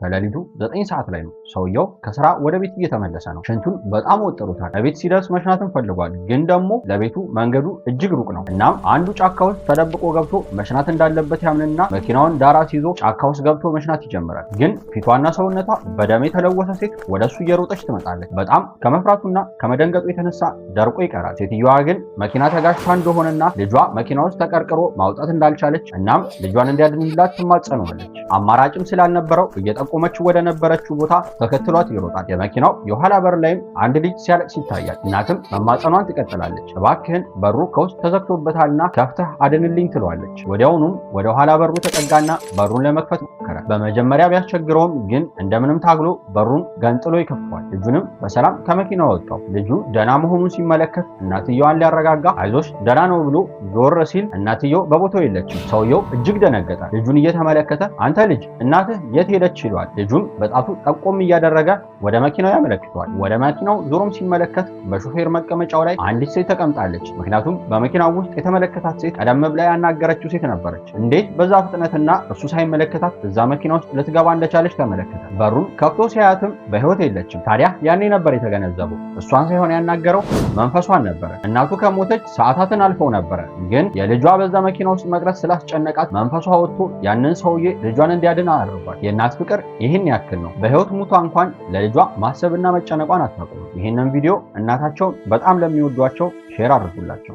ከሌሊቱ 9 ሰዓት ላይ ነው። ሰውየው ከስራ ወደ ቤት እየተመለሰ ነው። ሽንቱን በጣም ወጥሮታል። ለቤት ሲደርስ መሽናትን ፈልጓል፣ ግን ደግሞ ለቤቱ መንገዱ እጅግ ሩቅ ነው። እናም አንዱ ጫካ ውስጥ ተደብቆ ገብቶ መሽናት እንዳለበት ያምንና መኪናውን ዳራት ይዞ ጫካ ውስጥ ገብቶ መሽናት ይጀምራል። ግን ፊቷና ሰውነቷ በደም የተለወሰ ሴት ወደሱ እየሮጠች ትመጣለች። በጣም ከመፍራቱና ከመደንገጡ የተነሳ ደርቆ ይቀራል። ሴትዮዋ ግን መኪና ተጋጭታ እንደሆነና ልጇ መኪና ውስጥ ተቀርቅሮ ማውጣት እንዳልቻለች እናም ልጇን እንዲያድንላት ትማጸነዋለች። አማራጭም ስላልነበረው እየጠቆመችው ወደ ነበረችው ቦታ ተከትሏት ይሮጣል። የመኪናው የኋላ በር ላይም አንድ ልጅ ሲያለቅስ ይታያል። እናትም መማጸኗን ትቀጥላለች። እባክህን በሩ ከውስጥ ተዘግቶበታልና ከፍተህ አድንልኝ ትለዋለች። ወዲያውኑም ወደ ኋላ በሩ ተጠጋና በሩን ለመክፈት ሞከረ። በመጀመሪያ ቢያስቸግረውም ግን እንደምንም ታግሎ በሩን ገንጥሎ ይከፍቷል። ልጁንም በሰላም ከመኪናው ወጣው። ልጁ ደህና መሆኑን ሲመለከት እናትየዋን ሊያረጋጋ አይዞሽ ደህና ነው ብሎ ዞር ሲል እናትየው በቦታው የለችም። ሰውየው እጅግ ደነገጠ። ልጁን እየተመለከተ አንተ ልጅ እናትህ የት ሄደች ይሏል። ልጁም በጣቱ ጠቆም እያደረገ ወደ መኪናው ያመለክተዋል። ወደ መኪናው ዞሮም ሲመለከት በሾፌር መቀመጫው ላይ አንዲት ሴት ተቀምጣለች። ምክንያቱም በመኪናው ውስጥ የተመለከታት ሴት ቀደም ብላ ያናገረችው ሴት ነበረች። እንዴት በዛ ፍጥነትና እሱ ሳይመለከታት እዛ መኪና ውስጥ ልትገባ እንደቻለች ተመለከተ። በሩን ከፍቶ ሲያያትም በህይወት የለችም። ታዲያ ያኔ ነበር የተገነዘበው እሷን ሳይሆን ያናገረው መንፈሷን ነበረ። እናቱ ከሞተች ሰዓታትን አልፈው ነበረ። ግን የልጇ በዛ መኪና ውስጥ መቅረት ስላስጨነቃት መንፈሷ ወጥቶ ያንን ሰውዬ ልጇን እንዲያድን አድርጓል። የእናት ፍቅር ይህን ያክል ነው። በህይወት ሙቷ እንኳን ለልጇ ማሰብና መጨነቋን አታውቅም። ይህንን ቪዲዮ እናታቸውን በጣም ለሚወዷቸው ሼር አድርጉላቸው።